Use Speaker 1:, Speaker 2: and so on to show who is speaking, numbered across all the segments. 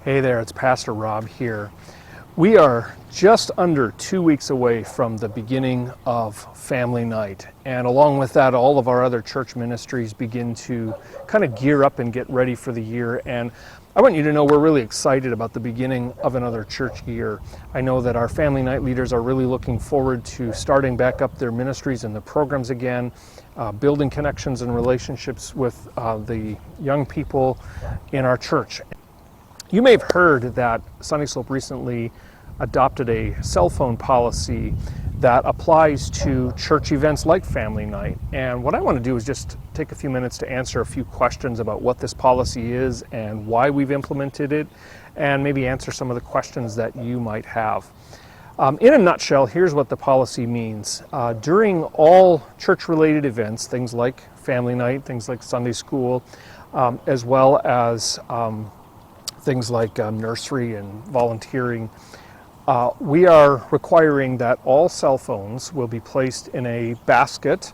Speaker 1: Hey there, it's Pastor Rob here. We are just under 2 weeks away from the beginning of Family Night, and along with that, all of our other church ministries begin to kind of gear up and get ready for the year. And I want you to know we're really excited about the beginning of another church year. I know that our Family Night leaders are really looking forward to starting back up their ministries and the programs again, building connections and relationships with the young people in our church. You may have heard that Sunnyslope recently adopted a cell phone policy that applies to church events like Family Night. And what I want to do is just take a few minutes to answer a few questions about what this policy is and why we've implemented it, and maybe answer some of the questions that you might have. In a nutshell, here's what the policy means. During all church-related events, things like Family Night, things like Sunday school, as well as things like nursery and volunteering, we are requiring that all cell phones will be placed in a basket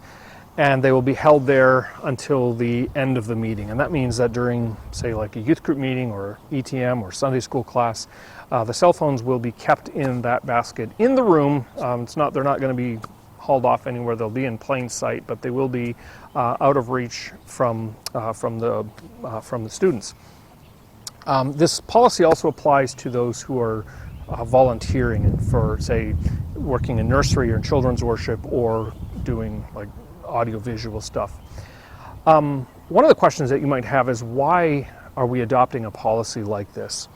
Speaker 1: and they will be held there until the end of the meeting. And that means that during, say, like a youth group meeting or ETM or Sunday school class, the cell phones will be kept in that basket in the room. They're not going to be hauled off anywhere. They'll be in plain sight, but they will be out of reach from the students. This policy also applies to those who are volunteering and for, say, working in nursery or in children's worship or doing like audiovisual stuff. One of the questions that you might have is, why are we adopting a policy like this?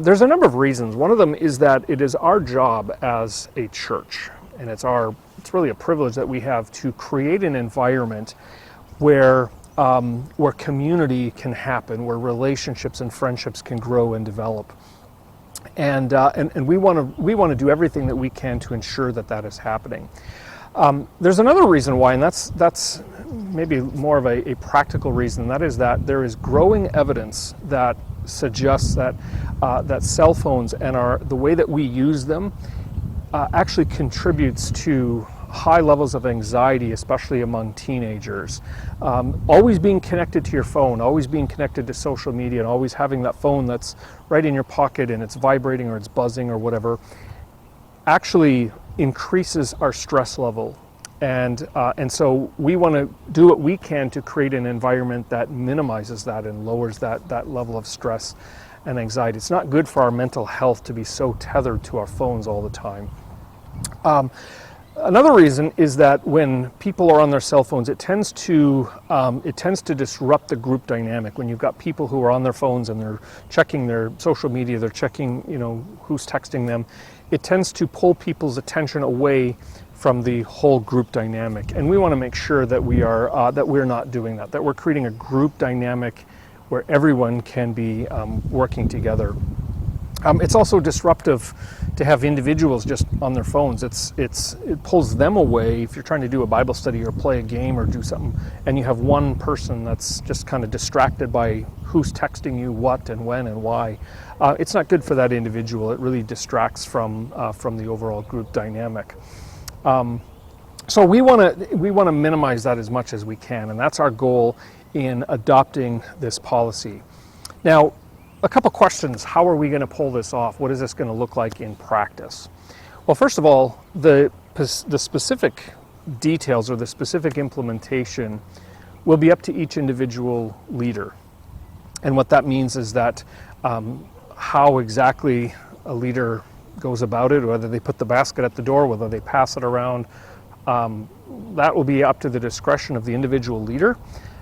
Speaker 1: There's a number of reasons. One of them is that it is our job as a church, and it's really a privilege that we have to create an environment where community can happen, where relationships and friendships can grow and develop, and we want to do everything that we can to ensure that that is happening. There's another reason why, and that's maybe more of a practical reason. That is that there is growing evidence that suggests that that cell phones and the way that we use them actually contributes to high levels of anxiety, especially among teenagers. Always being connected to your phone, always being connected to social media, and always having that phone that's right in your pocket and it's vibrating or it's buzzing or whatever, actually increases our stress level. And so we want to do what we can to create an environment that minimizes that and lowers that level of stress and anxiety. It's not good for our mental health to be so tethered to our phones all the time. Another reason is that when people are on their cell phones, it tends to disrupt the group dynamic. When you've got people who are on their phones and they're checking their social media, they're checking, who's texting them, it tends to pull people's attention away from the whole group dynamic. And we want to make sure that we're not doing that. That we're creating a group dynamic where everyone can be working together. It's also disruptive to have individuals just on their phones. It pulls them away if you're trying to do a Bible study or play a game or do something, and you have one person that's just kind of distracted by who's texting you what and when and why. It's not good for that individual. It really distracts from the overall group dynamic. So we want to minimize that as much as we can, and that's our goal in adopting this policy. Now, a couple questions. How are we going to pull this off? What is this going to look like in practice? Well, first of all, the specific details or the specific implementation will be up to each individual leader. And what that means is that how exactly a leader goes about it, whether they put the basket at the door, whether they pass it around, that will be up to the discretion of the individual leader.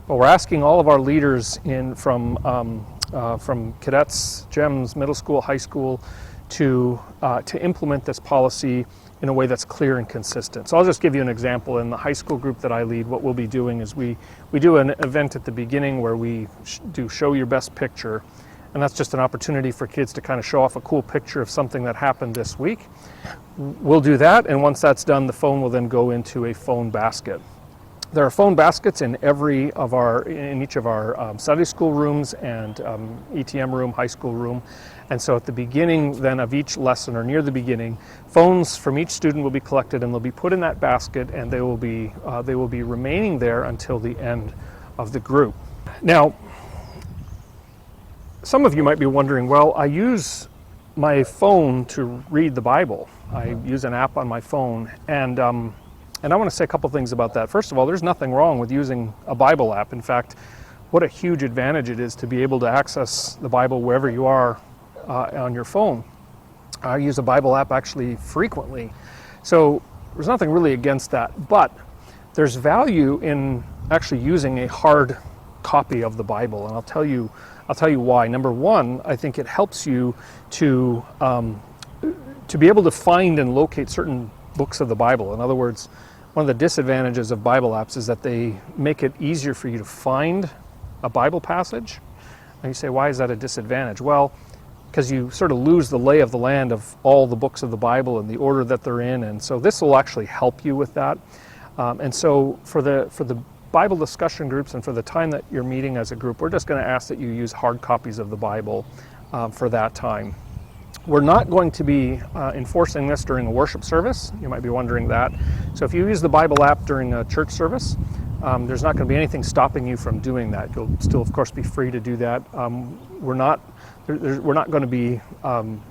Speaker 1: But we're asking all of our leaders from cadets, GEMS, middle school, high school, to implement this policy in a way that's clear and consistent. So I'll just give you an example. In the high school group that I lead, what we'll be doing is we do an event at the beginning where we do show your best picture, and that's just an opportunity for kids to kind of show off a cool picture of something that happened this week. We'll do that, and once that's done, the phone will then go into a phone basket. There are phone baskets in each of our Sunday school rooms and ETM room, high school room. And so at the beginning then of each lesson, or near the beginning, phones from each student will be collected and they'll be put in that basket, and they will be remaining there until the end of the group. Now, Some of you might be wondering, well, I use my phone to read the Bible. I use an app on my phone, and I want to say a couple things about that. First of all, there's nothing wrong with using a Bible app. In fact, what a huge advantage it is to be able to access the Bible wherever you are on your phone. I use a Bible app actually frequently, so there's nothing really against that, but there's value in actually using a hard copy of the Bible, and I'll tell you why. Number one, I think it helps you to be able to find and locate certain books of the Bible. In other words, one of the disadvantages of Bible apps is that they make it easier for you to find a Bible passage. And you say, why is that a disadvantage? Well, because you sort of lose the lay of the land of all the books of the Bible and the order that they're in, and so this will actually help you with that. And so for the Bible discussion groups and for the time that you're meeting as a group, we're just going to ask that you use hard copies of the Bible for that time. We're not going to be enforcing this during a worship service. You might be wondering that. So if you use the Bible app during a church service, there's not going to be anything stopping you from doing that. You'll still, of course, be free to do that. We're not going to be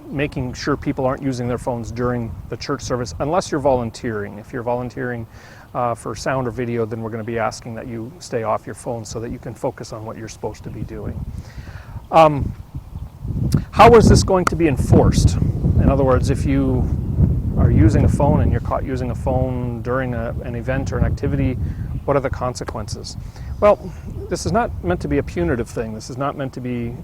Speaker 1: making sure people aren't using their phones during the church service unless you're volunteering. If you're volunteering for sound or video, then we're going to be asking that you stay off your phone so that you can focus on what you're supposed to be doing. How is this going to be enforced? In other words, if you are using a phone and you're caught using a phone during an event or an activity, what are the consequences? Well, this is not meant to be a punitive thing. This is not meant to be,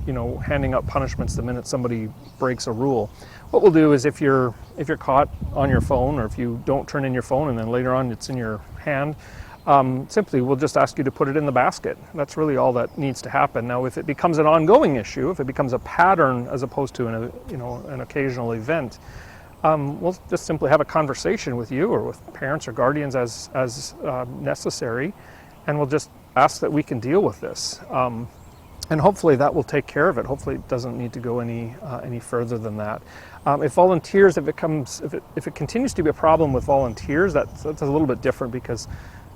Speaker 1: handing out punishments the minute somebody breaks a rule. What we'll do is if you're caught on your phone, or if you don't turn in your phone and then later on it's in your hand, simply we'll just ask you to put it in the basket. That's really all that needs to happen. Now, if it becomes an ongoing issue, if it becomes a pattern as opposed to an occasional event, we'll just simply have a conversation with you or with parents or guardians as necessary, and we'll just ask that we can deal with this. And hopefully that will take care of it. Hopefully it doesn't need to go any further than that. If it continues to be a problem with volunteers, that's a little bit different, because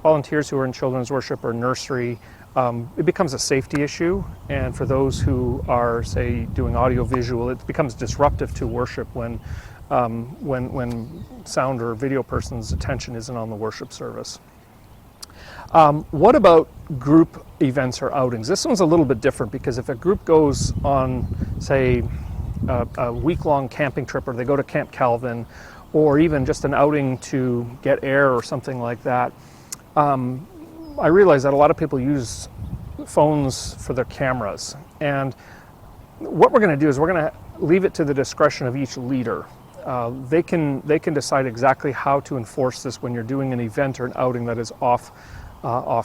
Speaker 1: volunteers who are in children's worship or nursery, it becomes a safety issue. And for those who are, say, doing audio-visual, it becomes disruptive to worship when sound or video person's attention isn't on the worship service. What about group events or outings? This one's a little bit different, because if a group goes on, say, a week-long camping trip, or they go to Camp Calvin, or even just an outing to get air or something like that, I realize that a lot of people use phones for their cameras. And what we're going to do is we're going to leave it to the discretion of each leader. They can decide exactly how to enforce this when you're doing an event or an outing that is off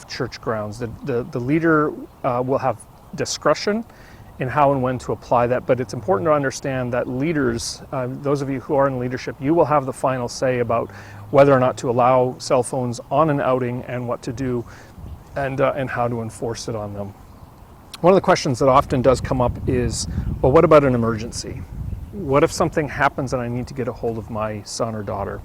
Speaker 1: church grounds. The leader will have discretion in how and when to apply that, but it's important to understand that leaders, those of you who are in leadership, you will have the final say about whether or not to allow cell phones on an outing and what to do and how to enforce it on them. One of the questions that often does come up is, well, what about an emergency? What if something happens and I need to get a hold of my son or daughter?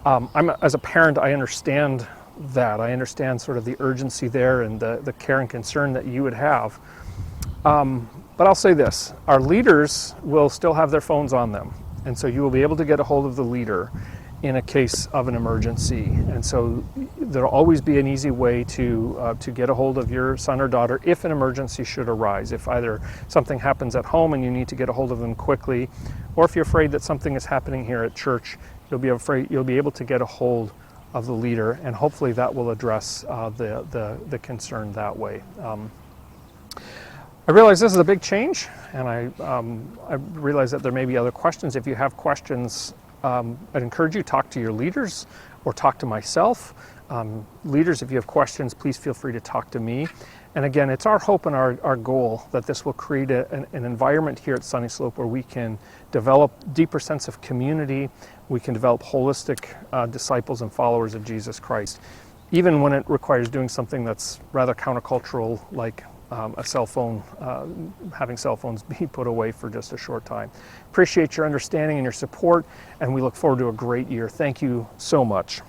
Speaker 1: As a parent, I understand that. I understand sort of the urgency there and the care and concern that you would have. But I'll say this, our leaders will still have their phones on them. And so you will be able to get a hold of the leader in a case of an emergency. And so there'll always be an easy way to get a hold of your son or daughter if an emergency should arise. If either something happens at home and you need to get a hold of them quickly, or if you're afraid that something is happening here at church, you'll be able to get a hold of the leader, and hopefully that will address the concern that way. I realize this is a big change, and I realize that there may be other questions. If you have questions, I'd encourage you to talk to your leaders or talk to myself. Leaders, if you have questions, please feel free to talk to me. And again, it's our hope and our goal that this will create an environment here at Sunnyslope where we can develop deeper sense of community, we can develop holistic disciples and followers of Jesus Christ, even when it requires doing something that's rather countercultural, like a cell phone, having cell phones be put away for just a short time. Appreciate your understanding and your support, and we look forward to a great year. Thank you so much.